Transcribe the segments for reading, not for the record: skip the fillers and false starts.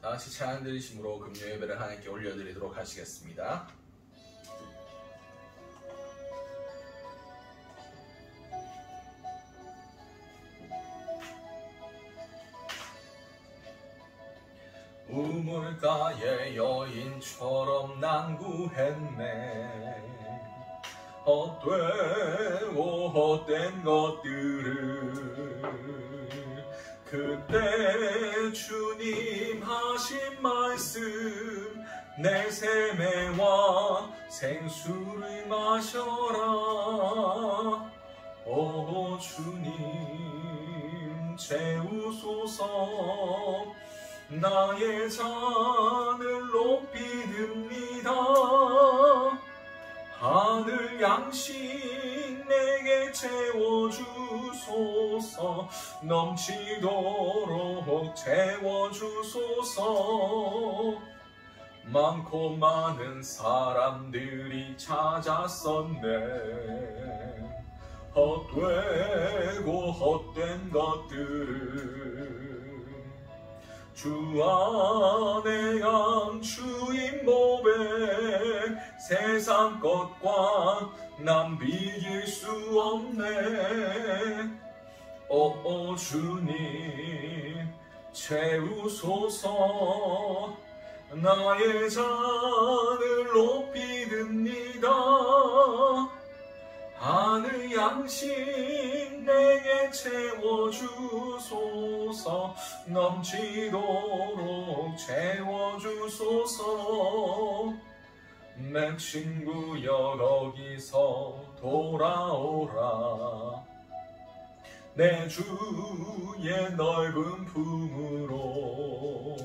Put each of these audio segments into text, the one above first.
다같이 찬양 드리심으로 금요 예배를 하나님께 올려드리도록 하시겠습니다. 우물가의 여인처럼 난구했네. 헛되고 헛된 것들을 그때 주님 하신 말씀, 내 세매와 생수를 마셔라. 오 주님 채우소서. 나의 잔을 높이 듭니다. 하늘 양식 내게 채워주소서. 넘치도록 채워주소서. 많고 많은 사람들이 찾았었네. 헛되고 헛된 것들을 주 안에 감추인 모백, 세상 것과 남 비길 수 없네. 오 주님 채우소서. 나의 잔을 높이 듭니다. 하늘 양식 내게 채워주소서. 넘치도록 채워주소서. 내 친구여 거기서 돌아오라. 내 주의 넓은 품으로.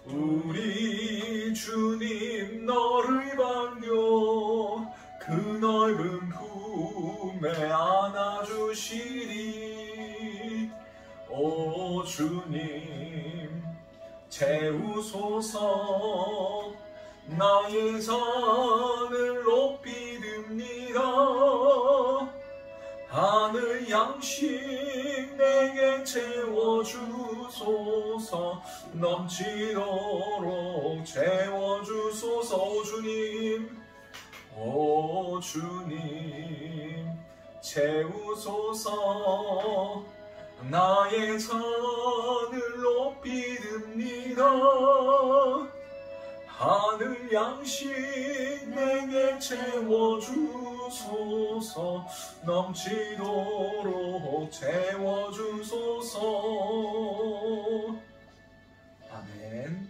우리 주님 너를 반겨 그 넓은 품에 안아주시리. 오 주님 채우소서. 나의 잔을 높이 듭니다. 하늘 양식 내게 채워주소서. 넘치도록 채워주소서. 오 주님, 오 주님 채우소서. 나의 잔을 높이 듭니다. 하늘 양식 내게 채워주소서. 넘치도록 채워주소서. 아멘.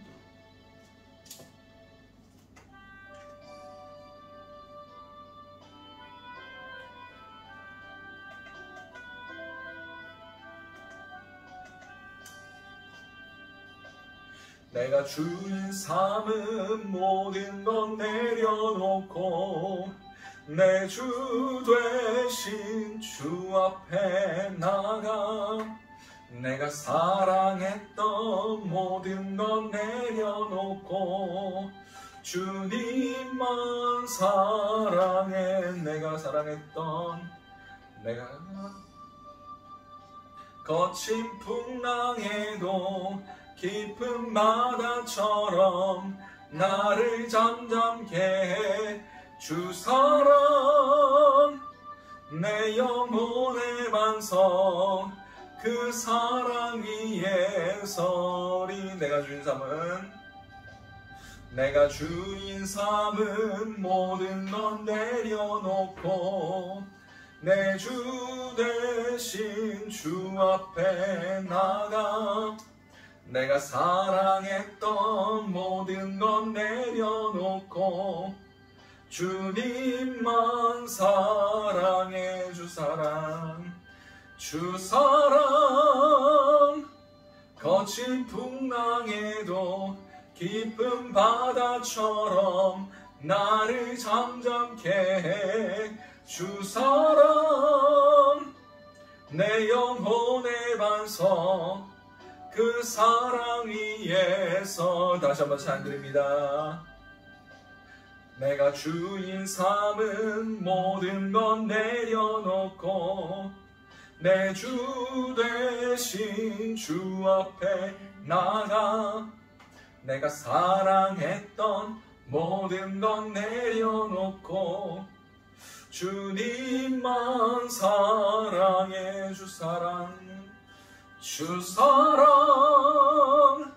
내가 주인 삼은 모든 것 내려놓고 내 주 되신 주 앞에 나가. 내가 사랑했던 모든 것 내려놓고 주님만 사랑해. 내가 사랑했던 내가 거친 풍랑에도 깊은 바다처럼 나를 잠잠케 해 주 사랑. 내 영혼의 반석 그 사랑 위에 서리. 내가 주인 삼은 모든 것 내려놓고 내 주 대신 주 앞에 나가. 내가 사랑했던 모든 것 내려놓고 주님만 사랑해. 주 사랑, 주 사랑. 거친 풍랑에도 깊은 바다처럼 나를 잠잠케 해. 주 사랑. 내 영혼의 반석 그 사랑 위에서. 다시 한번 찬양드립니다. 내가 주인 삼은 모든 것 내려놓고 내 주 대신 주 앞에 나가 내가 사랑했던 모든 건 내려놓고 주님만 사랑해. 주 사랑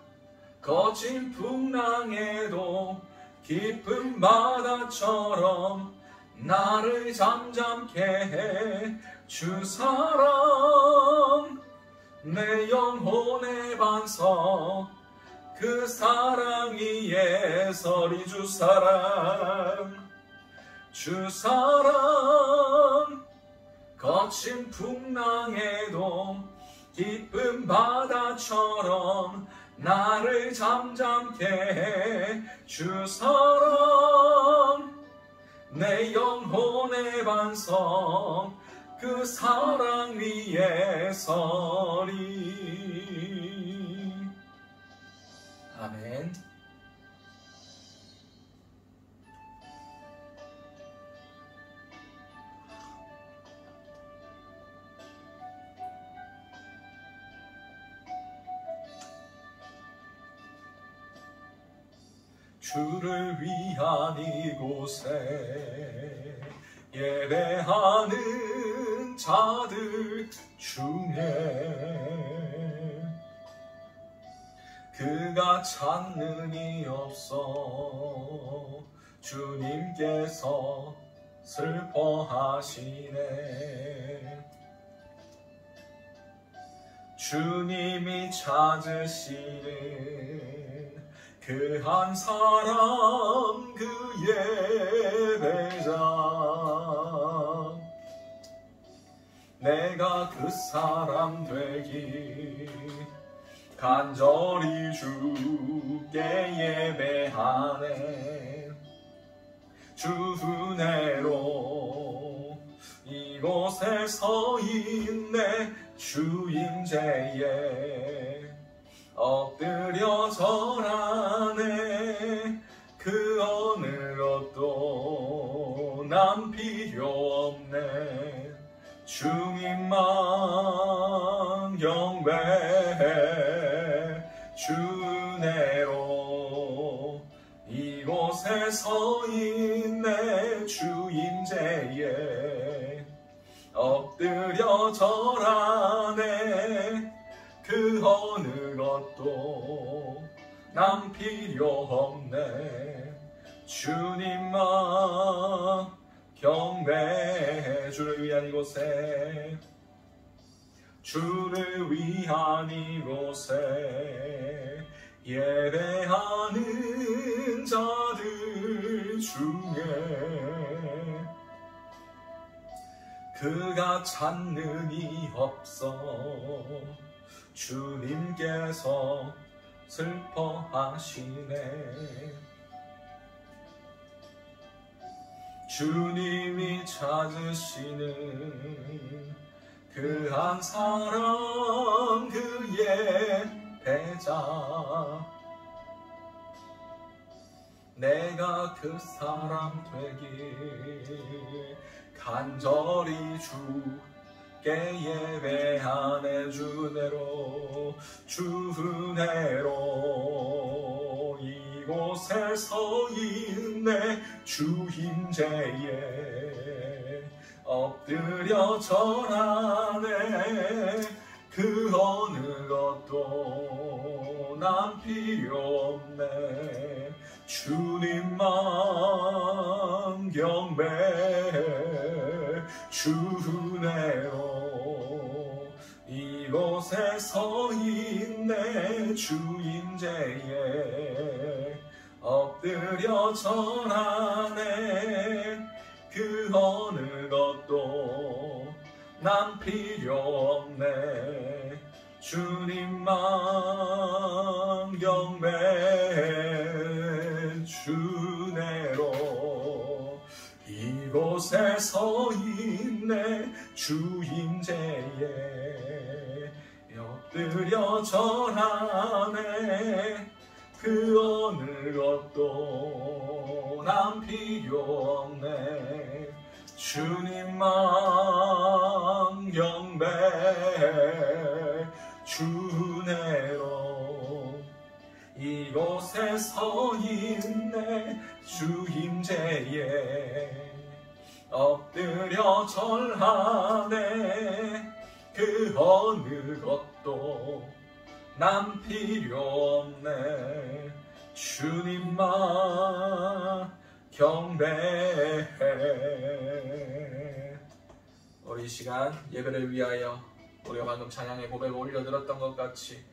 거친 풍랑에도 깊은 바다처럼 나를 잠잠케 해. 주 사랑 내 영혼의 반석 그 사랑 위에 서리. 주 사랑 거친 풍랑에도 깊은 바다처럼 나를 잠잠케 해. 주 사랑 내 영혼의 반석 그 사랑 위에 서리. 아멘. 주를 위한 이곳에 예배하는 자들 중에 그가 찾는 이 없어 주님께서 슬퍼하시네. 주님이 찾으시는 그 한 사람 그 예배자 내가 그 사람 되기 간절히 주께 예배하네. 주 은혜로 이곳에 서 있네. 주 임재에 엎드려 절하네. 그 어느 것도 난 필요 없네. 주님만 경배해. 주 은혜로 이곳에 서 있네. 주 임재에 엎드려 절하네. 그 어느 것도 난 필요 없네. 주님만 경배해. 주를 위한 이곳에 주를 위한 이곳에 예배하는 자들 중에 그가 찾는 이 없어 주님께서 슬퍼하시네. 주님이 찾으시는 그 한 사람 그 예배자 내가 그 사람 되길 간절히 주께 예배하네. 주 은혜로 주 은혜로 이곳에 서 있네. 주 임재에 엎드려 절하네. 그 어느 것도 난 필요 없네. 주님만 경배해. 주 은혜로 이곳에 서 있네. 주 임재에 엎드려 절하네. 그 어느 것도 난 필요 없네. 주님만 경배해. 주 은혜로 이곳에 서 있네. 주 임재에 엎드려 절하네. 그 어느 것도 난 필요 없네. 주님만 경배해. 주 은혜로 이곳에 서 있네. 주 임재에 엎드려 절하네. 그 어느 것도 난 필요 없네. 주님만 경배해. 우리 이 시간 예배를 위하여 우리가 방금 찬양의 고백을 올려드렸던 것 같이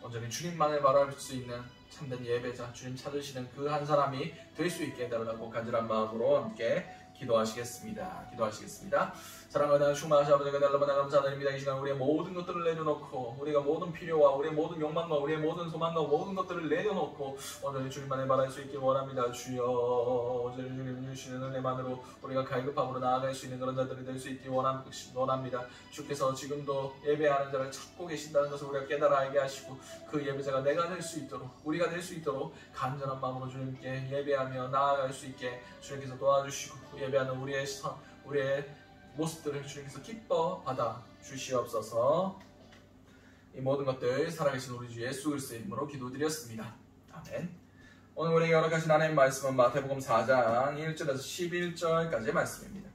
온전히 주님만을 바라볼 수 있는 참된 예배자, 주님 찾으시는 그 한 사람이 될 수 있게 해달라고 간절한 마음으로 함께 기도하시겠습니다. 사랑하는 충만하신 아버지, 날마다 감사드립니다. 이 시간 우리의 모든 것들을 내려놓고, 우리가 모든 필요와 우리의 모든 욕망과 우리의 모든 소망과 모든 것들을 내려놓고 온전히 주님만을 바랄 수 있길 원합니다. 주여, 주님 주시는 은혜만으로 우리가 갈급함으로 나아갈 수 있는 그런 자들이 될 수 있길 원합니다. 주께서 지금도 예배하는 자를 찾고 계신다는 것을 우리가 깨달아 알게 하시고, 그 예배자가 내가 될 수 있도록, 우리가 될 수 있도록 간절한 마음으로 주님께 예배하며 나아갈 수 있게 주님께서 도와주시고, 예배하는 우리의 모습들을 주님께서 기뻐 받아 주시옵소서. 이 모든 것들 살아계신 우리 주 예수 그리스도의 이름으로 기도드렸습니다. 아멘. 오늘 우리에게 허락하신 하나님의 말씀은 마태복음 4장 1절에서 11절까지의 말씀입니다.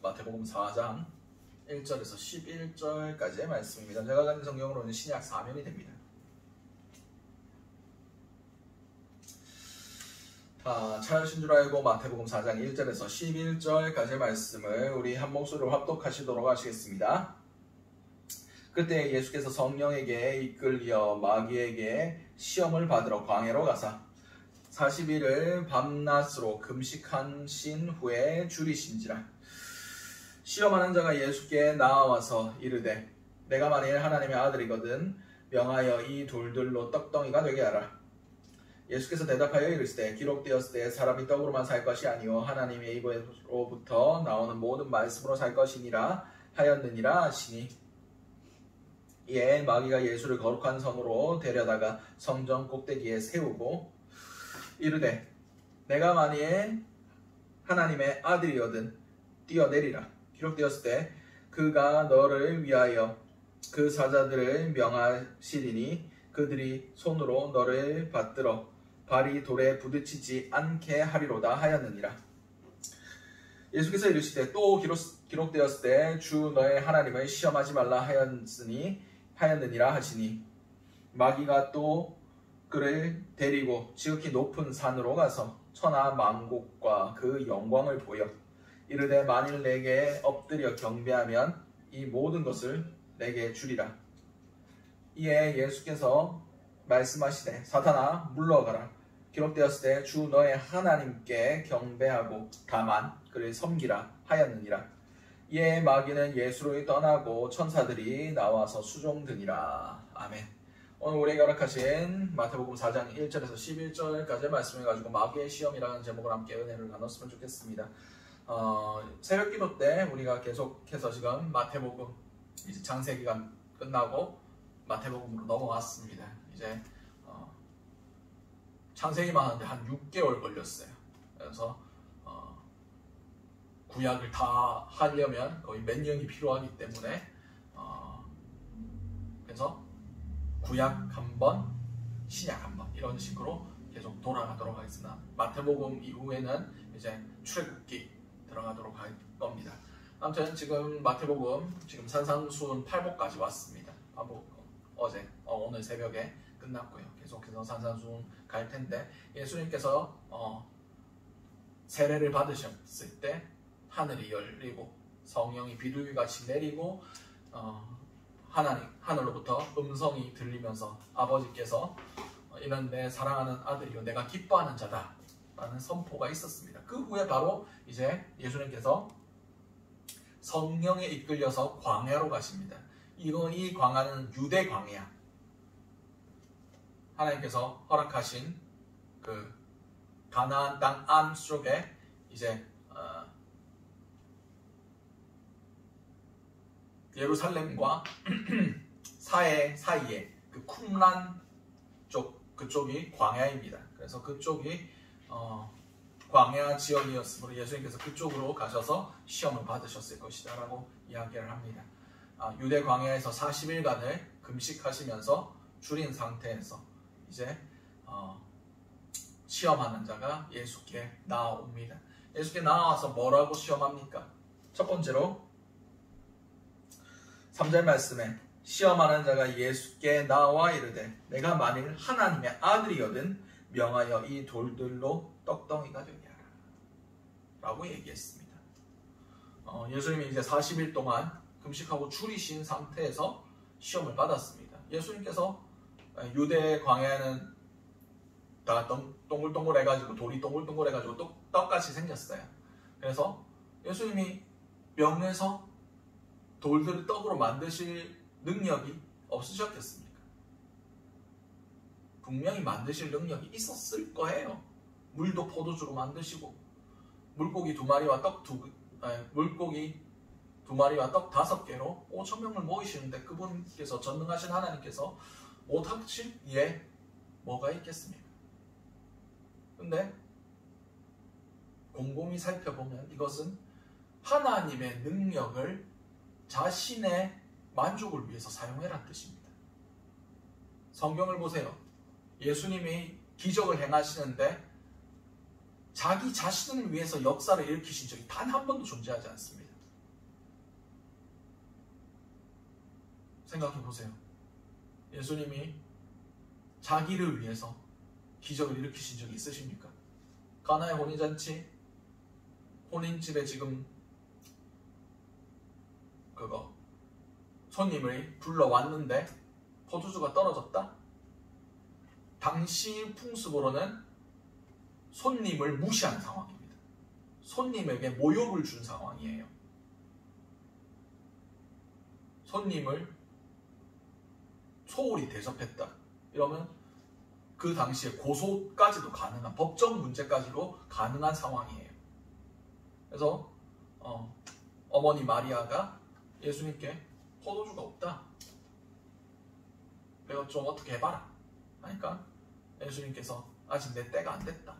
마태복음 4장 1절에서 11절까지의 말씀입니다. 제가 가진 성경으로는 신약 사면이 됩니다. 차여신 줄 알고 마태복음 4장 1절에서 11절까지의 말씀을 우리 한 목소리로 합독하시도록 하시겠습니다. 그때 예수께서 성령에게 이끌려 마귀에게 시험을 받으러 광야로 가사 40일을 밤낮으로 금식하신 후에 줄이신지라. 시험하는 자가 예수께 나와서 이르되 내가 만일 하나님의 아들이거든 명하여 이 돌들로 떡덩이가 되게 하라. 예수께서 대답하여 이르시되 기록되었을 사람이 떡으로만 살 것이 아니요 하나님의 입으로부터 나오는 모든 말씀으로 살 것이니라 하였느니라 하시니, 이에 마귀가 예수를 거룩한 성으로 데려다가 성전 꼭대기에 세우고 이르되 내가 만일 하나님의 아들이거든 뛰어내리라. 기록되었을 때 그가 너를 위하여 그 사자들을 명하시리니 그들이 손으로 너를 받들어 발이 돌에 부딪히지 않게 하리로다 하였느니라. 예수께서 이르시되 또 기록되었을 때 주 너의 하나님을 시험하지 말라 하였느니라 하시니, 마귀가 또 그를 데리고 지극히 높은 산으로 가서 천하 만국과 그 영광을 보여 이르되 만일 내게 엎드려 경배하면 이 모든 것을 내게 주리라. 이에 예수께서 말씀하시되 사탄아 물러가라. 기록되었을 때 주 너의 하나님께 경배하고 다만 그를 섬기라 하였느니라. 이에 마귀는 예수를 떠나고 천사들이 나와서 수종드니라. 아멘. 오늘 우리에게 허락하신 마태복음 4장 1절에서 11절까지의 말씀을 가지고 마귀의 시험이라는 제목을 함께 은혜를 나눴으면 좋겠습니다. 새벽기도 때 우리가 계속해서 지금 마태복음 이제 장세기가 끝나고 마태복음으로 넘어왔습니다. 이제 창세기만 하는데 한 6개월 걸렸어요. 그래서 구약을 다 하려면 거의 몇 년이 필요하기 때문에 그래서 구약 한 번, 신약 한 번 이런 식으로 계속 돌아가도록 하겠습니다. 마태복음 이후에는 이제 출애굽기 들어가도록 할 겁니다. 아무튼 지금 마태복음 지금 산상수훈 8복까지 왔습니다. 어제 오늘 새벽에 끝났고요. 계속해서 산상수훈 갈 텐데, 예수님께서 세례를 받으셨을 때 하늘이 열리고 성령이 비둘기같이 내리고 하늘로부터 음성이 들리면서 아버지께서 이는 내 사랑하는 아들이요 내가 기뻐하는 자다 라는 선포가 있었습니다. 그 후에 바로 이제 예수님께서 성령에 이끌려서 광야로 가십니다. 이 광야는 유대 광야, 하나님께서 허락하신 그 가나안 땅 안쪽에 이제 예루살렘과 사이에 그 쿰란 쪽, 그쪽이 광야입니다. 그래서 그쪽이 광야 지역이었으므로 예수님께서 그쪽으로 가셔서 시험을 받으셨을 것이다 라고 이야기를 합니다. 유대 광야에서 40일간을 금식하시면서 줄인 상태에서 이제 시험하는 자가 예수께 나옵니다. 예수께 나와서 뭐라고 시험합니까? 첫 번째로 3절 말씀에 시험하는 자가 예수께 나와 이르되 내가 만일 하나님의 아들이거든 명하여 이 돌들로 떡덩이가 되게 하라 라고 얘기했습니다. 예수님이 이제 40일 동안 금식하고 줄이신 상태에서 시험을 받았습니다. 예수님께서 유대 광야에는 다 동글동글해가지고 돌이 동글동글해가지고 떡같이 생겼어요. 그래서 예수님이 명에서 돌들을 떡으로 만드실 능력이 없으셨겠습니까? 분명히 만드실 능력이 있었을 거예요. 물도 포도주로 만드시고 물고기 2마리와 떡 5개로 5,000명을 모이시는데 그분께서 전능하신 하나님께서 못하실 일에 뭐가 있겠습니까? 근데 곰곰이 살펴보면 이것은 하나님의 능력을 자신의 만족을 위해서 사용해란 뜻입니다. 성경을 보세요. 예수님이 기적을 행하시는데 자기 자신을 위해서 역사를 일으키신 적이 단 한 번도 존재하지 않습니다. 생각해 보세요. 예수님이 자기를 위해서 기적을 일으키신 적이 있으십니까? 가나의 혼인잔치, 혼인집에 지금 손님을 불러왔는데 포도주가 떨어졌다? 당시 풍습으로는 손님을 무시한 상황입니다. 손님에게 모욕을 준 상황이에요. 손님을 소홀히 대접했다. 이러면 그 당시에 고소까지도 가능한, 법적 문제까지도 가능한 상황이에요. 그래서 어머니 마리아가 예수님께 포도주가 없다. 내가 좀 어떻게 해봐라. 하니까 예수님께서 아직 내 때가 안 됐다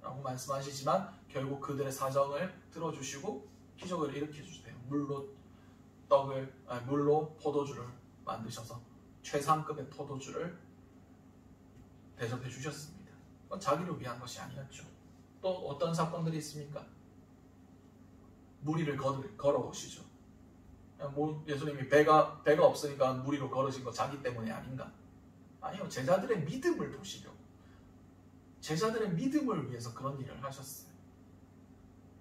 라고 말씀하시지만 결국 그들의 사정을 들어주시고 기적을 일으켜 주세요. 물로 포도주를 만드셔서 최상급의 포도주를 대접해 주셨습니다. 그건 자기를 위한 것이 아니었죠. 또 어떤 사건들이 있습니까? 무리를 걸어오시죠. 예수님이 배가 없으니까 무리로 걸으신 거 자기 때문에 아닌가? 아니요. 제자들의 믿음을 보시려고. 제자들의 믿음을 위해서 그런 일을 하셨어요.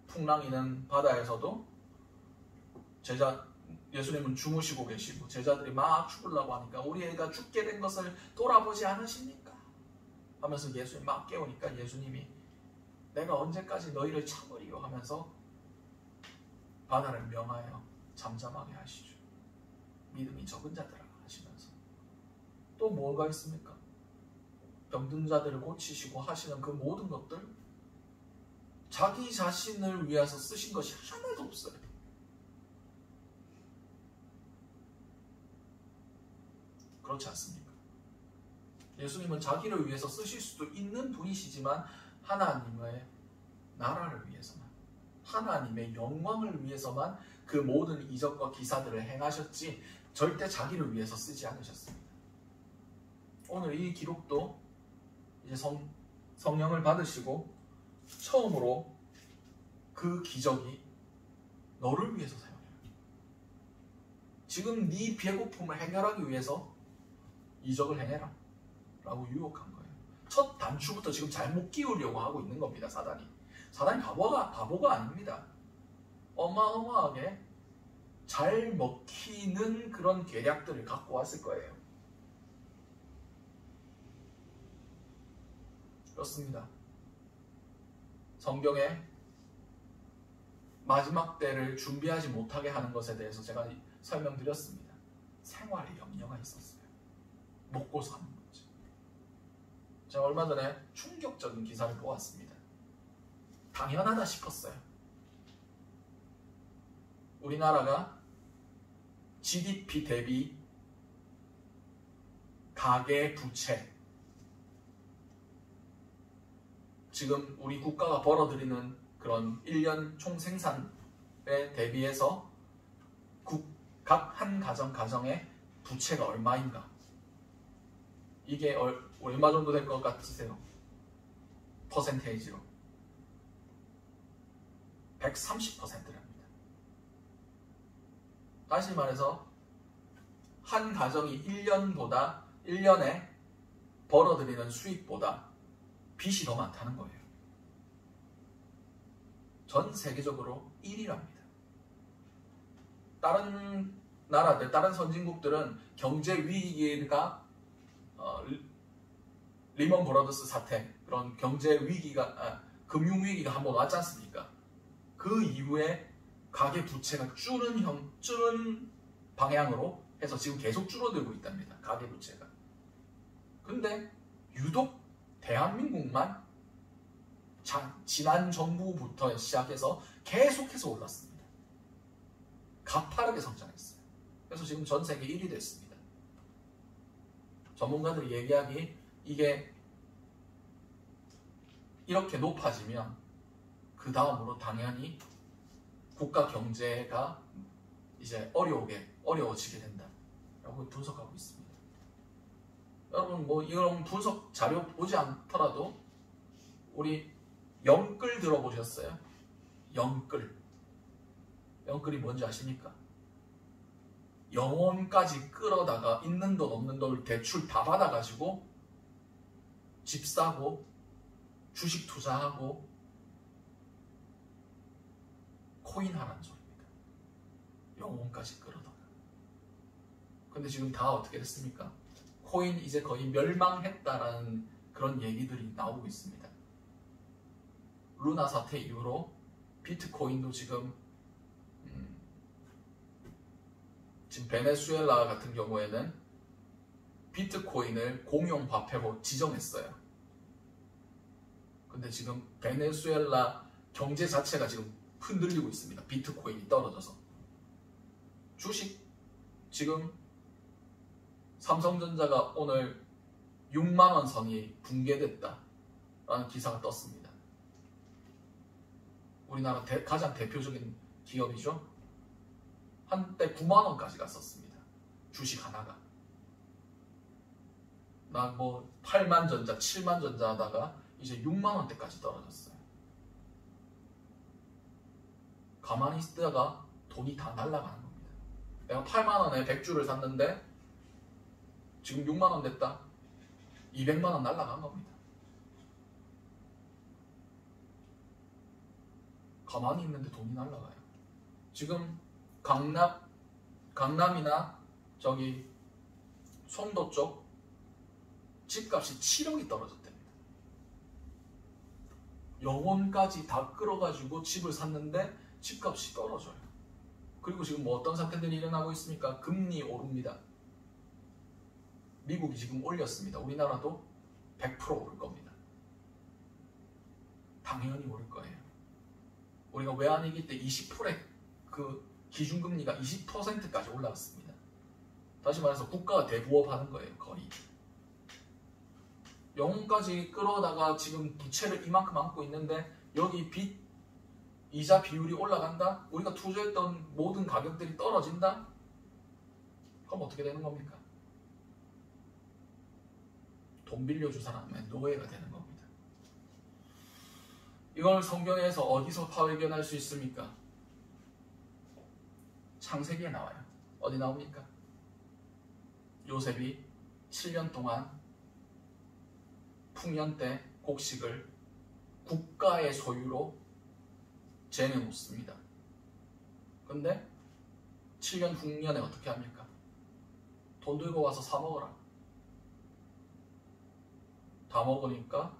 풍랑이는 바다에서도 예수님은 주무시고 계시고 제자들이 막 죽으려고 하니까 우리 애가 죽게 된 것을 돌아보지 않으십니까? 하면서 예수님 막 깨우니까 예수님이 내가 언제까지 너희를 참으리요 하면서 바다를 명하여 잠잠하게 하시죠. 믿음이 적은 자들아 하시면서. 또 뭐가 있습니까? 병든 자들을 고치시고 하시는 그 모든 것들 자기 자신을 위해서 쓰신 것이 하나도 없어요. 그렇지 않습니까? 예수님은 자기를 위해서 쓰실 수도 있는 분이시지만 하나님의 나라를 위해서만, 하나님의 영광을 위해서만 그 모든 이적과 기사들을 행하셨지 절대 자기를 위해서 쓰지 않으셨습니다. 오늘 이 기록도 이제 성령을 받으시고 처음으로 그 기적이 너를 위해서 사용해요. 지금 네 배고픔을 해결하기 위해서 이적을 행해라 라고 유혹한 거예요. 첫 단추부터 지금 잘못 끼우려고 하고 있는 겁니다. 사단이 바보가 아닙니다. 어마어마하게 잘 먹히는 그런 계략들을 갖고 왔을 거예요. 그렇습니다. 성경에 마지막 때를 준비하지 못하게 하는 것에 대해서 제가 설명드렸습니다. 생활에 염려가 있었어요. 먹고 사는 거죠. 제가 얼마 전에 충격적인 기사를 보았습니다. 당연하다 싶었어요. 우리나라가 GDP 대비 가계 부채, 지금 우리 국가가 벌어들이는 그런 1년 총 생산에 대비해서 각 한 가정의 부채가 얼마인가? 이게 얼마 정도 될 것 같으세요? 퍼센테이지로 130%랍니다. 다시 말해서 한 가정이 1년에 벌어들이는 수익보다 빚이 더 많다는 거예요. 전 세계적으로 1위랍니다. 다른 나라들, 다른 선진국들은 경제 위기가 리먼 브라더스 사태, 그런 경제 위기가, 금융 위기가 한번 왔지 않습니까? 그 이후에 가계 부채가 줄는 방향으로 해서 지금 계속 줄어들고 있답니다. 가계 부채가. 근데 유독 대한민국만 지난 정부부터 시작해서 계속해서 올랐습니다. 가파르게 성장했어요. 그래서 지금 전 세계 1위 됐습니다. 전문가들이 얘기하기 이게 이렇게 높아지면 그 다음으로 당연히 국가 경제가 이제 어려워지게 된다 라고 분석하고 있습니다. 여러분 뭐 이런 분석 자료 보지 않더라도 우리 영끌 들어보셨어요? 영끌이 뭔지 아십니까? 영혼까지 끌어다가 있는 돈 없는 돈 대출 다 받아가지고 집 사고 주식 투자하고 코인 하라는 소리입니다. 영혼까지 끌어다가. 근데 지금 다 어떻게 됐습니까? 코인 이제 거의 멸망했다라는 그런 얘기들이 나오고 있습니다. 루나 사태 이후로 비트코인도 지금 베네수엘라 같은 경우에는 비트코인을 공용화폐로 지정했어요. 근데 지금 베네수엘라 경제 자체가 지금 흔들리고 있습니다. 비트코인이 떨어져서. 주식 지금 삼성전자가 오늘 6만원 선이 붕괴됐다라는 기사가 떴습니다. 우리나라 가장 대표적인 기업이죠. 한때 9만원까지 갔었습니다. 주식 하나가. 나 뭐 8만 전자, 7만 전자 하다가 이제 6만원대까지 떨어졌어요. 가만히 있다가 돈이 다 날아가는 겁니다. 내가 8만원에 100주를 샀는데 지금 6만원 됐다. 200만원 날아간 겁니다. 가만히 있는데 돈이 날아가요. 지금 강남이나 저기 송도 쪽 집값이 7억이 떨어졌답니다. 영혼까지 다 끌어가지고 집을 샀는데 집값이 떨어져요. 그리고 지금 뭐 어떤 사태들이 일어나고 있습니까? 금리 오릅니다. 미국이 지금 올렸습니다. 우리나라도 100% 오를 겁니다. 당연히 오를 거예요. 우리가 외환위기 때 20%의 그 기준금리가 20%까지 올라갔습니다. 다시 말해서 국가가 대부업하는 거예요. 거의. 영혼까지 끌어다가 지금 부채를 이만큼 안고 있는데 여기 빚 이자 비율이 올라간다? 우리가 투자했던 모든 가격들이 떨어진다? 그럼 어떻게 되는 겁니까? 돈 빌려준 사람의 노예가 되는 겁니다. 이걸 성경에서 어디서 발견할 수 있습니까? 창세기에 나와요. 어디 나옵니까? 요셉이 7년 동안 풍년 때 곡식을 국가의 소유로 재내놓습니다. 근데 7년 후년에 어떻게 합니까? 돈 들고 와서 사 먹어라. 다 먹으니까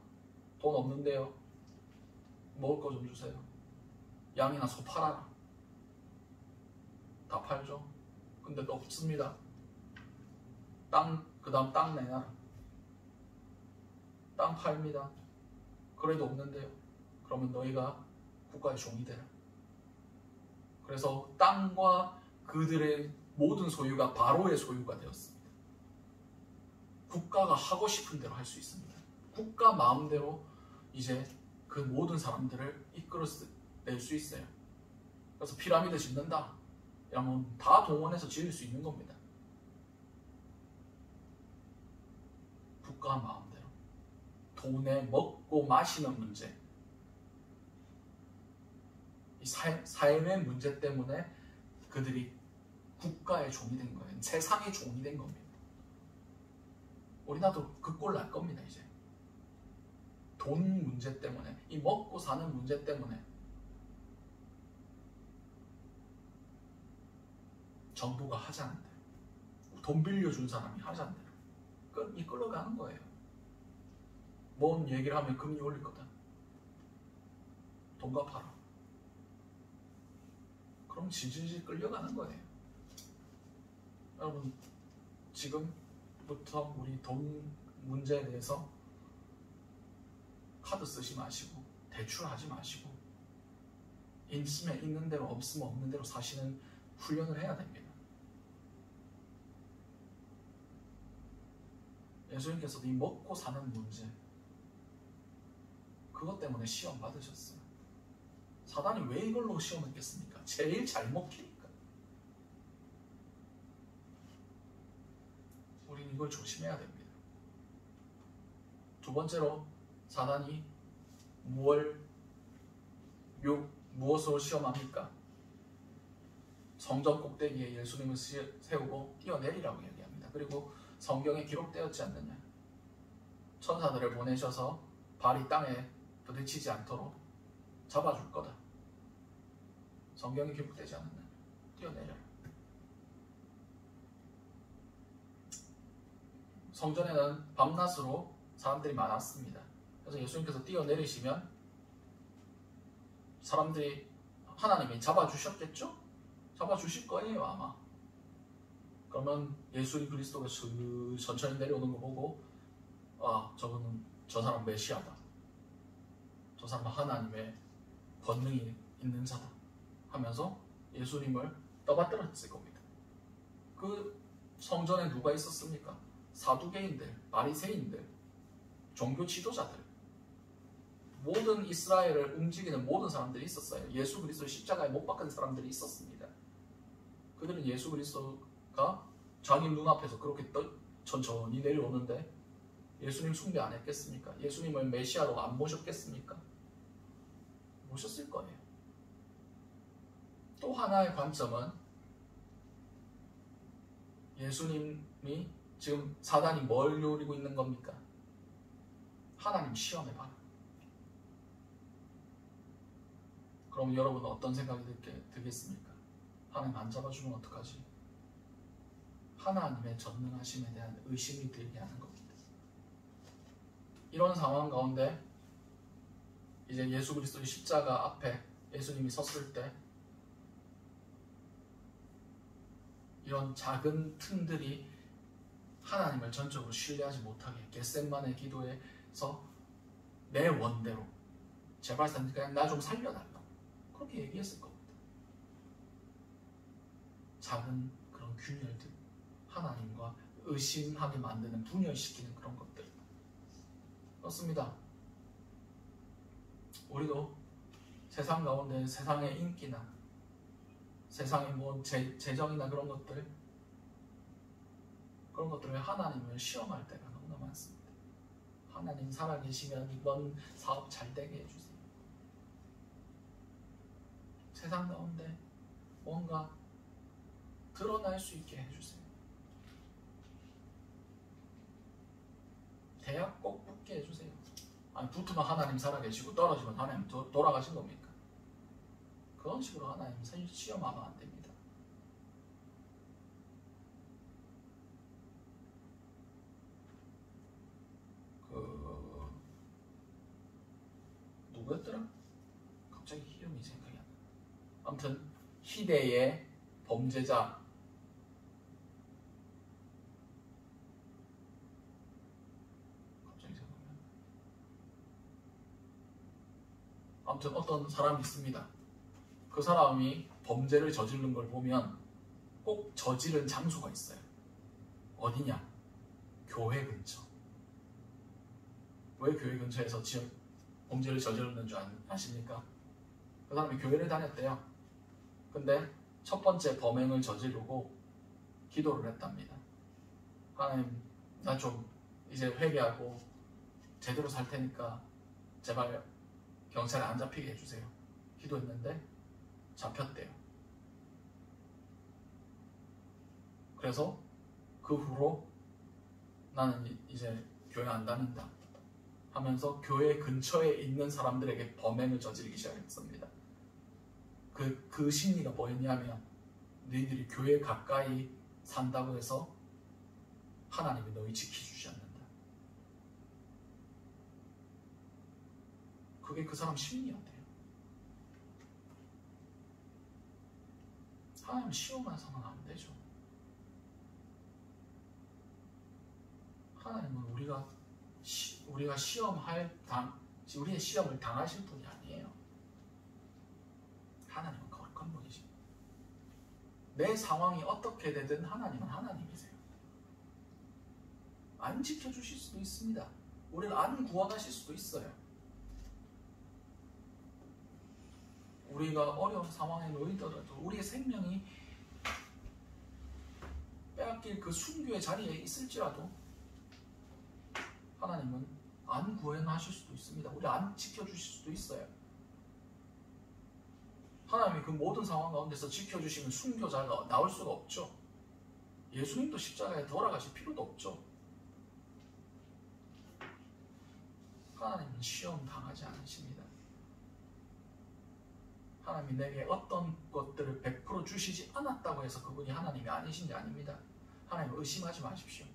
돈 없는데요. 먹을 거 좀 주세요. 양이나 소 팔아라. 다 팔죠. 근데 또 없습니다. 그 다음 땅 내놔라. 땅 팔입니다. 그래도 없는데요. 그러면 너희가 국가의 종이 되라. 그래서 땅과 그들의 모든 소유가 바로의 소유가 되었습니다. 국가가 하고 싶은 대로 할 수 있습니다. 국가 마음대로 이제 그 모든 사람들을 이끌어낼 수 있어요. 그래서 피라미드 짓는다 이러면 다 동원해서 지을 수 있는 겁니다. 국가 마음대로. 돈에 먹고 마시는 문제, 이 삶의 문제 때문에 그들이 국가의 종이 된 거예요. 세상의 종이 된 겁니다. 우리나라도 그 꼴 날 겁니다. 이제 돈 문제 때문에, 이 먹고 사는 문제 때문에 정부가 하자는 대로, 돈 빌려준 사람이 하자는 대로 이끌어가는 거예요. 뭔 얘기를 하면 금리 올릴 거다. 돈 갚아라. 그럼 질질 끌려가는 거예요. 여러분, 지금부터 우리 돈 문제에 대해서 카드 쓰지 마시고 대출하지 마시고 있으면 있는 대로 없으면 없는 대로 사시는 훈련을 해야 됩니다. 예수님께서도 이 먹고 사는 문제, 그것 때문에 시험 받으셨어요. 사단이 왜 이걸로 시험했겠습니까? 제일 잘 먹히니까. 우리는 이걸 조심해야 됩니다. 두 번째로, 사단이 무엇으로 시험합니까? 성전 꼭대기에 예수님을 세우고 뛰어내리라고 얘기합니다. 그리고 성경에 기록되었지 않느냐? 천사들을 보내셔서 발이 땅에 부딪히지 않도록 잡아줄 거다. 성경에 기록되지 않느냐? 뛰어내려라. 성전에는 밤낮으로 사람들이 많았습니다. 그래서 예수님께서 뛰어내리시면 사람들이, 하나님이 잡아주셨겠죠? 잡아주실 거예요 아마. 그러면 예수 그리스도가 천천히 내려오는 거 보고, 아, 저 사람 메시아다, 저 사람은 하나님의 권능이 있는 자다 하면서 예수님을 떠받들었을 겁니다. 그 성전에 누가 있었습니까? 사두개인들, 바리새인들, 종교 지도자들, 모든 이스라엘을 움직이는 모든 사람들이 있었어요. 예수 그리스도 십자가에 못 박은 사람들이 있었습니다. 그들은 예수 그리스도가 장인 눈앞에서 그렇게 천천히 내려오는데 예수님 숭배 안 했겠습니까? 예수님을 메시아로 안 모셨겠습니까? 모셨을 거예요. 또 하나의 관점은, 예수님이 지금 사단이 뭘 노리고 있는 겁니까? 하나님 시험해봐라. 그럼 여러분은 어떤 생각이 들겠습니까? 하나님 안 잡아주면 어떡하지? 하나님의 전능하심에 대한 의심이 들게 하는 겁니다. 이런 상황 가운데 이제 예수 그리스도의 십자가 앞에 예수님이 섰을 때 이런 작은 틈들이 하나님을 전적으로 신뢰하지 못하게, 겟세마네 기도에서 내 원대로 제발 그냥 나 좀 살려달라, 그렇게 얘기했을 겁니다. 작은 그런 균열들, 하나님과 의심하게 만드는, 분열시키는 그런 것들. 그렇습니다. 우리도 세상 가운데 세상의 인기나 세상의 재정이나 그런 것들을 하나님을 시험할 때가 너무나 많습니다. 하나님 살아계시면 이번 사업 잘 되게 해주세요. 세상 가운데 뭔가 드러날 수 있게 해주세요. 대학 꼭 붙게 해주세요. 아니, 붙으면 하나님 살아계시고 떨어지면 하나님 돌아가신 겁니까? 그런 식으로 하나님 시험하면 안 됩니다. 누구였더라? 갑자기 이름이 생각이 안 나. 아무튼 희대의 범죄자, 갑자기 생각이 안 나. 아무튼 어떤 사람이 있습니다. 그 사람이 범죄를 저지른 걸 보면 꼭 저지른 장소가 있어요. 어디냐? 교회 근처. 왜 교회 근처에서 범죄를 저질렀는 줄 아십니까? 그 사람이 교회를 다녔대요. 근데 첫 번째 범행을 저지르고 기도를 했답니다. 하나님, 나 좀 이제 회개하고 제대로 살 테니까 제발 경찰에 안 잡히게 해주세요. 기도했는데 잡혔대요. 그래서 그 후로 나는 이제 교회 안 다닌다 하면서 교회 근처에 있는 사람들에게 범행을 저지르기 시작했습니다. 그 심리가 뭐였냐면, 너희들이 교회 가까이 산다고 해서 하나님이 너희 지켜주지 않는다. 그게 그 사람 심리였대요. 하나님 시험해서는 안 되죠. 하나님은 우리가 우리의 시험을 당하실 분이 아니에요. 하나님은 거룩한 분이시. 내 상황이 어떻게 되든 하나님은 하나님이세요. 안 지켜주실 수도 있습니다. 우리를 안 구원하실 수도 있어요. 우리가 어려운 상황에 놓이더라도 우리의 생명이 빼앗길 그 순교의 자리에 있을지라도 하나님은 안 구원하실 수도 있습니다. 우리 안 지켜주실 수도 있어요. 하나님이 그 모든 상황 가운데서 지켜주시면 순교자가 나올 수가 없죠. 예수님도 십자가에 돌아가실 필요도 없죠. 하나님은 시험 당하지 않으십니다. 하나님이 내게 어떤 것들을 100% 주시지 않았다고 해서 그분이 하나님이 아니신 게 아닙니다. 하나님을 의심하지 마십시오.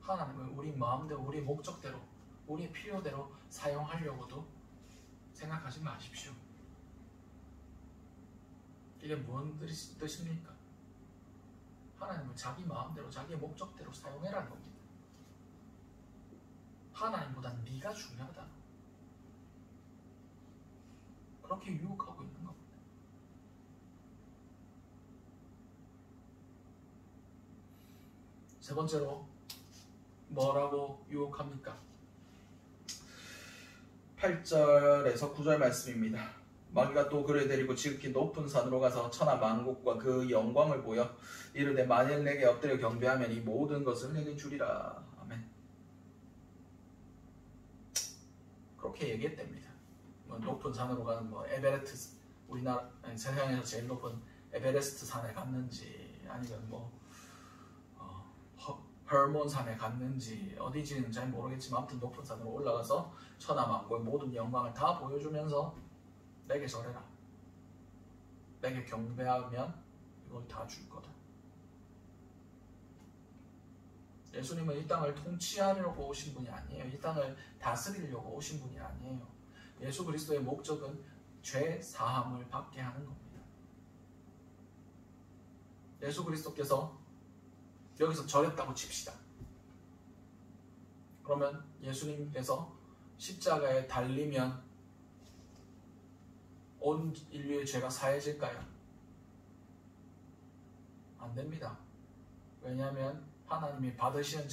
하나님은 우리 마음대로, 우리 목적대로, 우리의 필요대로 사용하려고도 생각하지 마십시오. 이게 뭔 뜻입니까? 하나님은 자기 마음대로, 자기의 목적대로 사용해라는 겁니다. 하나님보다는 네가 중요하다. 그렇게 유혹하고 있는 겁니다. 세 번째로 뭐라고 유혹합니까? 8절에서 9절 말씀입니다. 마귀가 또 그를 데리고 지극히 높은 산으로 가서 천하 만국과 그 영광을 보여 이르되 만일 내게 엎드려 경배하면 이 모든 것을 내게 주리라. 아멘. 그렇게 얘기했답니다. 높은 산으로 가는 에베레스트, 우리나라 세상에서 제일 높은 에베레스트 산에 갔는지 아니면 헐몬 산에 갔는지 어디지는 잘 모르겠지만 아무튼 높은 산으로 올라가서 천하만국의 모든 영광을 다 보여주면서 내게 절해라, 내게 경배하면 이걸 다 줄 거다. 예수님은 이 땅을 통치하려고 오신 분이 아니에요. 이 땅을 다스리려고 오신 분이 아니에요. 예수 그리스도의 목적은 죄 사함을 받게 하는 겁니다. 예수 그리스도께서 여기서 절했다고 칩시다. 그러면 예수님께서 십자가에 달리면 온 인류의 죄가 사해질까요? 안 됩니다. 왜냐하면 하나님이 받으시는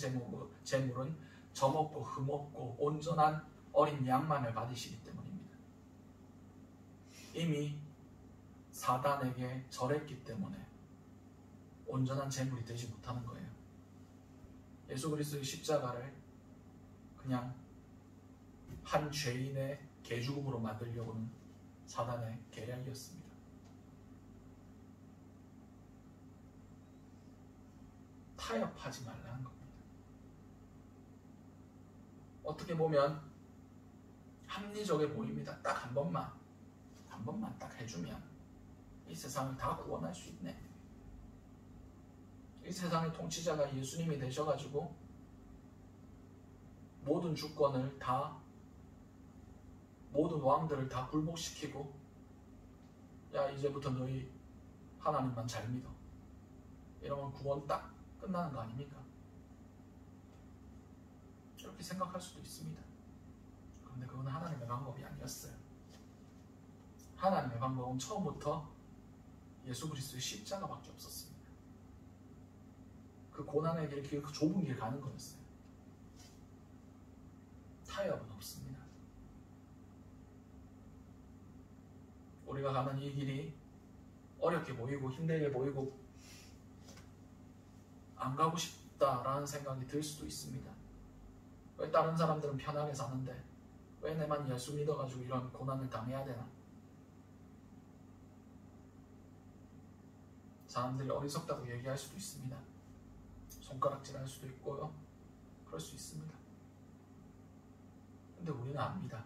제물은 점없고 흠없고 온전한 어린 양만을 받으시기 때문입니다. 이미 사단에게 절했기 때문에 온전한 제물이 되지 못하는 거예요. 예수 그리스도의 십자가를 그냥 한 죄인의 개죽음으로 만들려고는 사단의 계략이었습니다. 타협하지 말라는 겁니다. 어떻게 보면 합리적에 보입니다. 딱 한 번만 딱 해주면 이 세상을 다 구원할 수 있네. 이 세상의 통치자가 예수님이 되셔가지고 모든 주권을 다, 모든 왕들을 다 굴복시키고, 야 이제부터 너희 하나님만 잘 믿어, 이러면 구원 딱 끝나는 거 아닙니까? 이렇게 생각할 수도 있습니다. 그런데 그건 하나님의 방법이 아니었어요. 하나님의 방법은 처음부터 예수 그리스도의 십자가밖에 없었습니다. 그 고난의 길, 그 좁은 길 가는 거였어요. 타협은 없습니다. 우리가 가는 이 길이 어렵게 보이고 힘들게 보이고 안 가고 싶다라는 생각이 들 수도 있습니다. 왜 다른 사람들은 편하게 사는데 왜 내만 예수 믿어가지고 이런 고난을 당해야 되나? 사람들이 어리석다고 얘기할 수도 있습니다. 손가락질할 수도 있고요. 그럴 수 있습니다. 근데 우리는 압니다.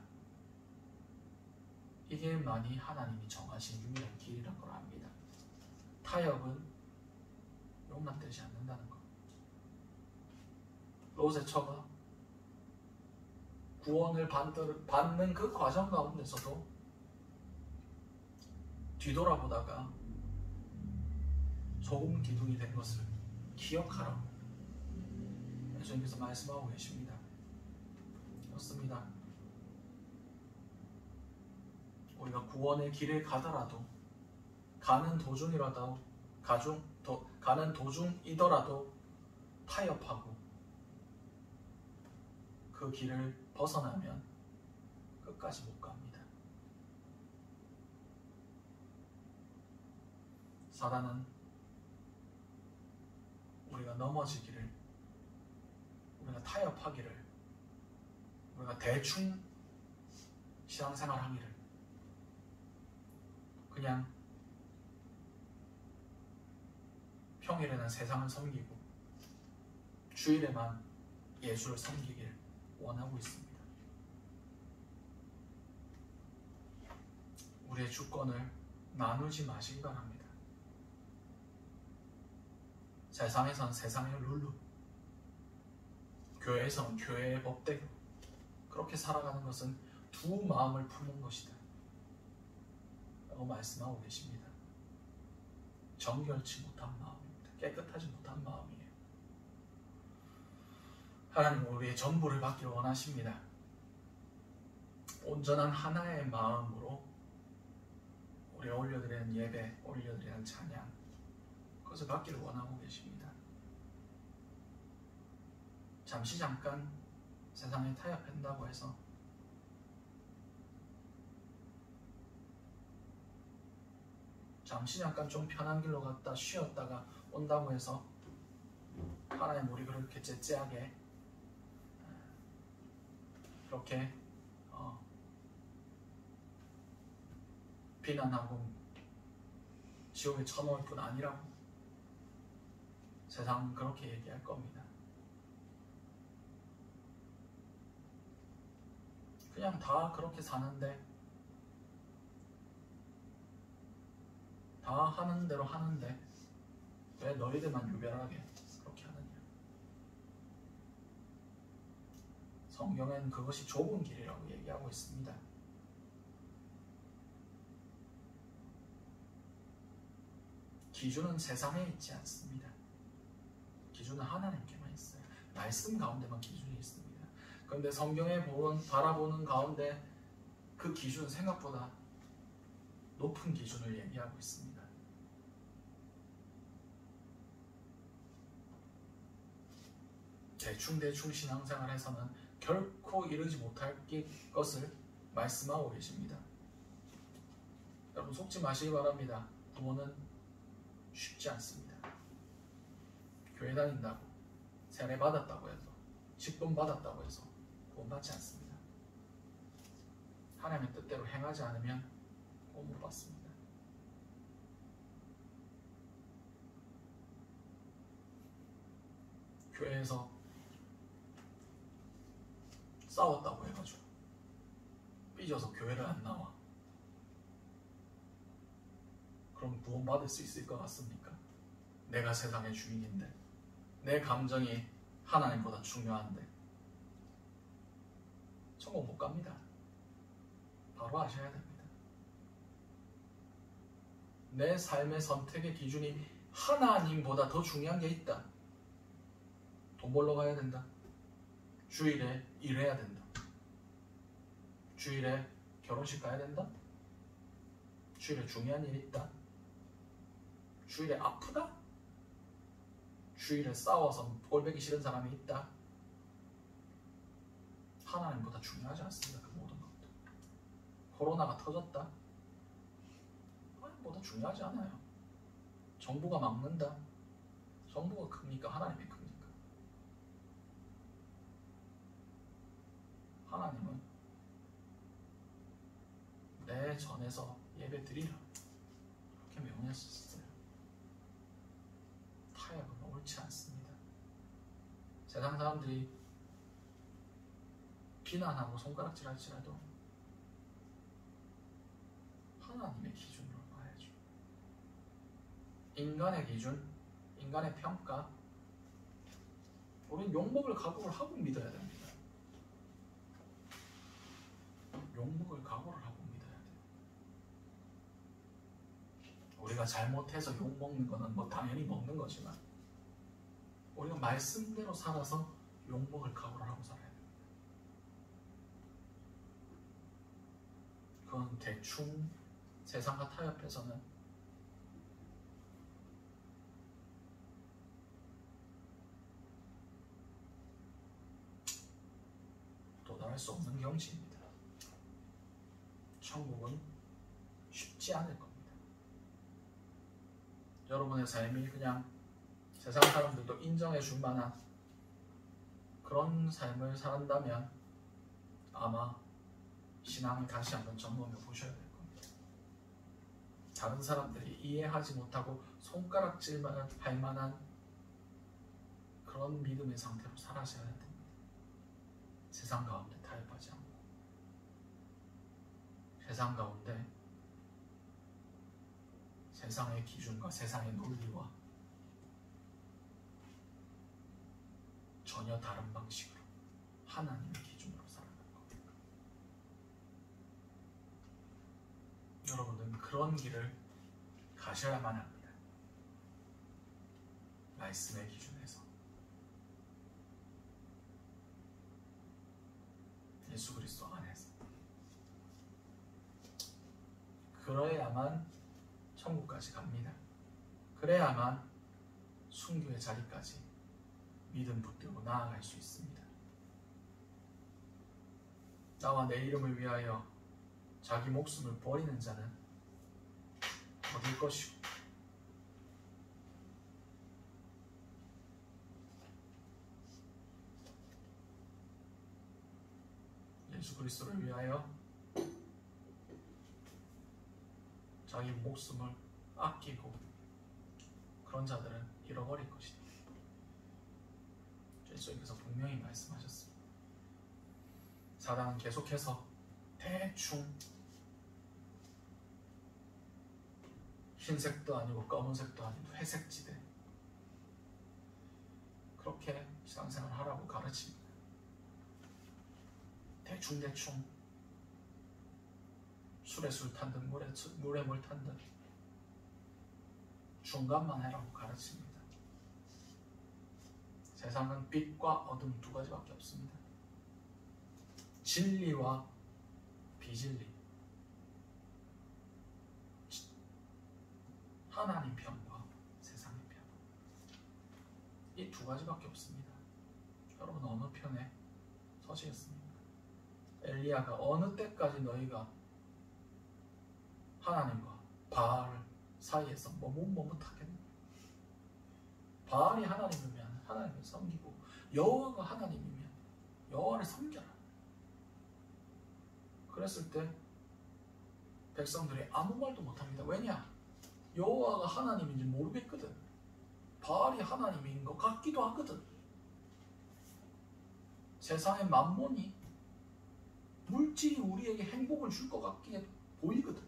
이 길만이 하나님이 정하신 유일한 길이란 걸 압니다. 타협은 용납되지 않는다는 것. 롯의 처가 구원을 받는 그 과정 가운데서도 뒤돌아보다가 소금 기둥이 된 것을 기억하라고 예수님께서 말씀하고 계십니다. 그렇습니다. 우리가 구원의 길에 가더라도 가는 도중이더라도 타협하고 그 길을 벗어나면 끝까지 못 갑니다. 사단은 우리가 넘어지기를, 우리가 타협하기를, 우리가 대충 신앙생활 하기를, 그냥 평일에는 세상을 섬기고 주일에만 예수를 섬기길 원하고 있습니다. 우리의 주권을 나누지 마시기 바랍니다. 세상에선 세상의 룰루, 교회에선 교회의 법대로 그렇게 살아가는 것은 두 마음을 품는 것이다 라고 말씀하고 계십니다. 정결치 못한 마음입니다. 깨끗하지 못한 마음이에요. 하나님은 우리의 전부를 받기를 원하십니다. 온전한 하나의 마음으로 우리 올려드리는 예배, 올려드리는 찬양, 그것을 받기를 원하고 계십니다. 잠시 잠깐 세상에 타협한다고 해서 잠시 잠깐 좀 편한 길로 갔다 쉬었다가 온다고 해서 하나님 우리 그렇게 째째하게 그렇게 비난하고 지옥에 쳐넣을 뿐 아니라고 세상은 그렇게 얘기할 겁니다. 그냥 다 그렇게 사는데 다 하는 대로 하는데 왜 너희들만 유별하게 그렇게 하느냐. 성경엔 그것이 좁은 길이라고 얘기하고 있습니다. 기준은 세상에 있지 않습니다. 기준은 하나님께만 있어요. 말씀 가운데만 기준이 있습니다. 그런데 성경에 바라보는 가운데 그 기준은 생각보다 높은 기준을 얘기하고 있습니다. 대충 신앙생활에서는 결코 이르지 못할 것을 말씀하고 계십니다. 여러분 속지 마시기 바랍니다. 구원은 쉽지 않습니다. 교회 다닌다고, 세례 받았다고 해서, 직분 받았다고 해서 구원 받지 않습니다. 하나님의 뜻대로 행하지 않으면 구원 못 받습니다. 교회에서 싸웠다고 해가지고 삐져서 교회를 안 나와. 그럼 구원 받을 수 있을 것 같습니까? 내가 세상의 주인인데, 내 감정이 하나님보다 중요한데 천국 못 갑니다. 바로 아셔야 됩니다. 내 삶의 선택의 기준이 하나님보다 더 중요한 게 있다. 돈 벌러 가야 된다. 주일에 일해야 된다. 주일에 결혼식 가야 된다. 주일에 중요한 일이 있다. 주일에 아프다. 주일에 싸워서 꼴보기 싫은 사람이 있다. 하나님보다 중요하지 않습니다. 그 모든 것들. 코로나가 터졌다? 하나님보다 중요하지 않아요. 정부가 막는다? 정부가 큽니까? 하나님이 큽니까? 하나님은 내 전에서 예배 드리라 그렇게 명령하셨어요. 타협은 옳지 않습니다. 세상 사람들이 비난하고 손가락질 할지라도 하나님의 기준으로 봐야죠. 인간의 기준, 인간의 평가, 우리는 욕먹을 각오를 하고 믿어야 됩니다. 욕먹을 각오를 하고 믿어야 돼요. 우리가 잘못해서 욕먹는 거는 뭐 당연히 먹는 거지만 우리가 말씀대로 살아서 욕먹을 각오를 하고 살아야 됩니다. 그건 대충 세상과 타협해서는 도달할 수 없는 경지입니다. 천국은 쉽지 않을 겁니다. 여러분의 삶이 그냥 세상 사람들도 인정해 줄 만한 그런 삶을 살았다면 아마 신앙을 다시 한번 점검해 보셔야 될 겁니다. 다른 사람들이 이해하지 못하고 손가락질만 할 만한 그런 믿음의 상태로 살아셔야 됩니다. 세상 가운데 타협하지 않고 세상 가운데 세상의 기준과 세상의 논리와 전혀 다른 방식으로 하나님의 기준으로 살아가는 겁니다. 여러분들은 그런 길을 가셔야만 합니다. 말씀의 기준에서 예수 그리스도 안에서 그래야만 천국까지 갑니다. 그래야만 순교의 자리까지 믿음 붙들고 나아갈 수 있습니다. 나와 내 이름을 위하여 자기 목숨을 버리는 자는 얻을 것이고 예수 그리스도를 위하여 자기 목숨을 아끼고 그런 자들은 잃어버릴 것이다. 예수님께서 분명히 말씀하셨습니다. 사단은 계속해서 대충 흰색도 아니고 검은색도 아니고 회색지대 그렇게 신앙생활 하라고 가르칩니다. 대충 술에 술 탄 듯 물에 물 탄 듯 중간만 해라고 가르칩니다. 세상은 빛과 어둠 두 가지밖에 없습니다. 진리와 비진리, 하나님 편과 세상의 편, 이 두 가지밖에 없습니다. 여러분 어느 편에 서시겠습니까? 엘리야가 어느 때까지 너희가 하나님과 바알 사이에서 머뭇머뭇하겠느냐? 바알이 하나님이면 하나님을 섬기고 여호와가 하나님이면 여호와를 섬겨라. 그랬을 때 백성들이 아무 말도 못합니다. 왜냐? 여호와가 하나님인지 모르겠거든. 바알이 하나님인 것 같기도 하거든. 세상의 만몬이 물질이 우리에게 행복을 줄 것 같기에 보이거든.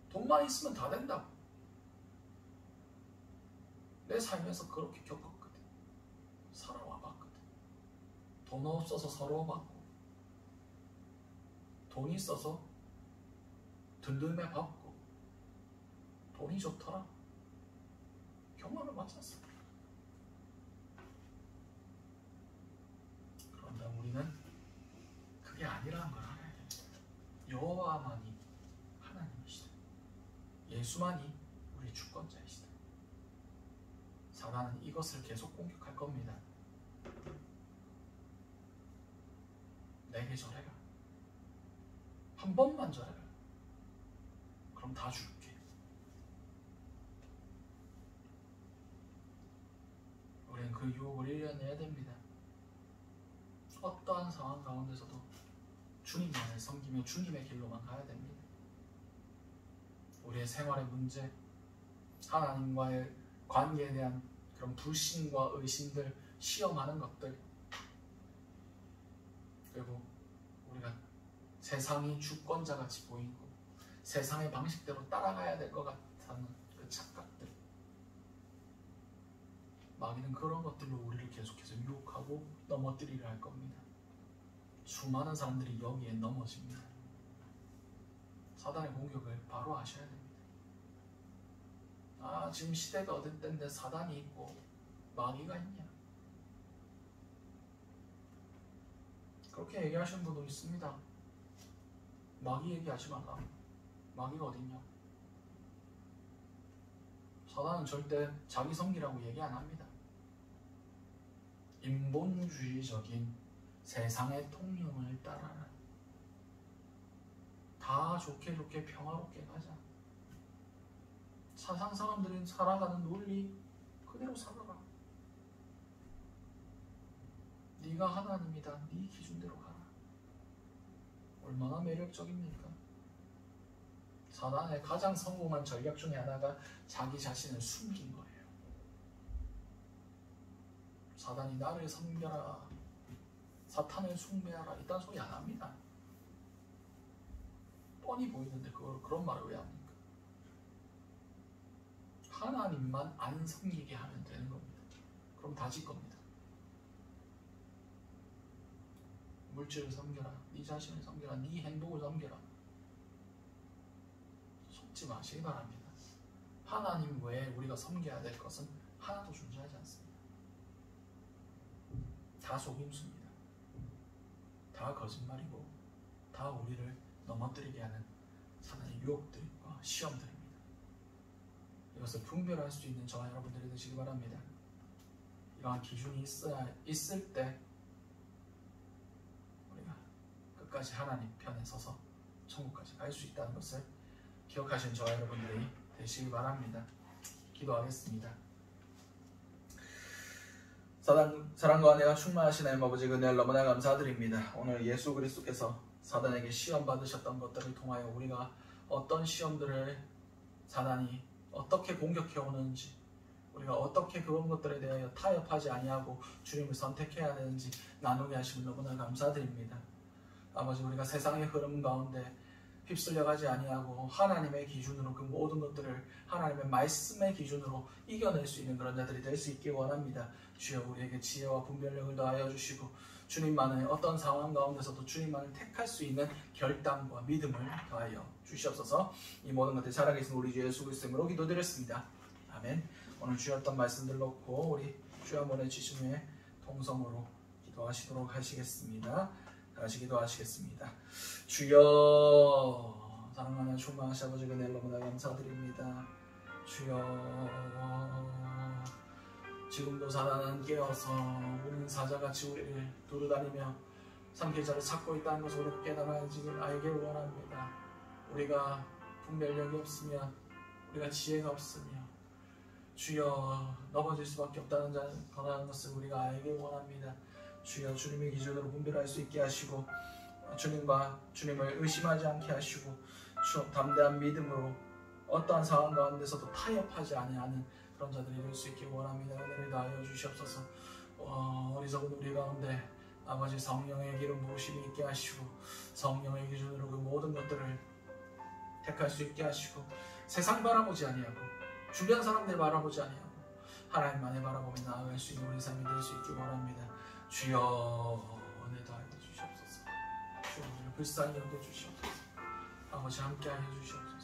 돈만 있으면 다 된다고. 내 삶에서 그렇게 겪었거든. 살아와 봤거든. 돈 없어서 서러워봤고 돈 있어서 든든해 봤고 돈이 좋더라. 경험을 마쳤어. 그런데 우리는 그게 아니라는 걸 알아야 됩니다. 여호와만이 하나님이시다. 예수만이 우리 주권자이시다. 사단은 이것을 계속 공격할 겁니다. 내게 절해라. 한 번만 절해라. 그럼 다 줄게. 우리는 그 유혹을 이겨내야 됩니다. 어떠한 상황 가운데서도 주님만을 섬기며 주님의 길로만 가야 됩니다. 우리의 생활의 문제, 하나님과의 관계에 대한 그런 불신과 의심들, 시험하는 것들, 그리고 우리가 세상이 주권자같이 보이고 세상의 방식대로 따라가야 될 것 같다는 그 착각들, 마귀는 그런 것들로 우리를 계속해서 유혹하고 넘어뜨리려 할 겁니다. 수많은 사람들이 여기에 넘어집니다. 사단의 공격을 바로 아셔야 됩니다. 지금 시대가 어떤 때인데 사단이 있고 마귀가 있냐? 그렇게 얘기하시는 분도 있습니다. 마귀 얘기하지 말라. 마귀가 어딨냐? 사단은 절대 자기 성기라고 얘기 안 합니다. 인본주의적인 세상의 통념을 따라라. 다 좋게 좋게 평화롭게 가자. 세상 사람들은 살아가는 논리 그대로 살아라. 네가 하나님이다. 네 기준대로 가라. 얼마나 매력적입니까? 사단의 가장 성공한 전략 중에 하나가 자기 자신을 숨긴 거예요. 사단이 나를 섬겨라, 사탄을 숭배하라 이딴 소리 안 합니다. 뻔히 보이는데 그런 말을 왜 합니까? 하나님만 안 섬기게 하면 되는 겁니다. 그럼 다질 겁니다. 물질을 섬겨라, 네 자신을 섬겨라, 네 행복을 섬겨라. 속지 마시기 바랍니다. 하나님 외에 우리가 섬겨야 될 것은 하나도 존재하지 않습니다. 다 속임수입니다. 다 거짓말이고 다 우리를 넘어뜨리게 하는 사단의 유혹들과 시험들입니다. 이것을 분별할 수 있는 저와 여러분들이 되시기 바랍니다. 이러한 기준이 있을 때 우리가 끝까지 하나님 편에 서서 천국까지 갈 수 있다는 것을 기억하신 저와 여러분들이 되시기 바랍니다. 기도하겠습니다. 사랑과 은혜가 충만하신 하나님 아버지, 은혜를 너무나 감사드립니다. 오늘 예수 그리스도께서 사단에게 시험 받으셨던 것들을 통하여 우리가 어떤 시험들을 사단이 어떻게 공격해 오는지, 우리가 어떻게 그런 것들에 대하여 타협하지 아니하고 주님을 선택해야 되는지 나누게 하심을 너무나 감사드립니다. 아버지, 우리가 세상의 흐름 가운데 휩쓸려가지 아니하고 하나님의 기준으로 그 모든 것들을 하나님의 말씀의 기준으로 이겨낼 수 있는 그런 자들이 될 수 있길 원합니다. 주여, 우리에게 지혜와 분별력을 더하여 주시고 주님만의 어떤 상황 가운데서도 주님만을 택할 수 있는 결단과 믿음을 더하여 주시옵소서. 이 모든 것들 살아계신 우리 주 예수 그리스도로 기도드렸습니다. 아멘. 오늘 주였던 말씀들 놓고 우리 주여 한번의 지심 후에 통성으로 기도하시도록 하시겠습니다. 다시 기도하시겠습니다. 주여, 사랑하는 충만하신 아버지, 은혜를 너무나 감사드립니다. 주여, 지금도 사단은 깨어서 우리는 사자같이 우리를 두루다니며 삼킬 자를 찾고 있다는 것을 우리가 깨달아야지 알기를 원합니다. 우리가 분별력이 없으면, 우리가 지혜가 없으며 주여 넘어질 수밖에 없다는 것을 우리가 알기를 원합니다. 주여, 주님의 기준으로 분별할 수 있게 하시고 주님과 주님을 의심하지 않게 하시고 담대한 믿음으로 어떠한 상황 가운데서도 타협하지 아니하는 그런 자들이 될 수 있길 원합니다. 은혜를 다하여 주시옵소서. 어리석은 우리 가운데 아버지 성령의 기름 부으심이 있게 하시고 성령의 기준으로 그 모든 것들을 택할 수 있게 하시고 세상 바라보지 아니하고 주변 사람들 바라보지 아니하고 하나님만을 바라보며 나아갈 수 있는 우리 삶이 될 수 있길 원합니다. 주여, 은혜 더하여 주시옵소서. 주여, 우리를 불쌍히 여겨 주시옵소서. 아버지 함께하여 주시옵소서.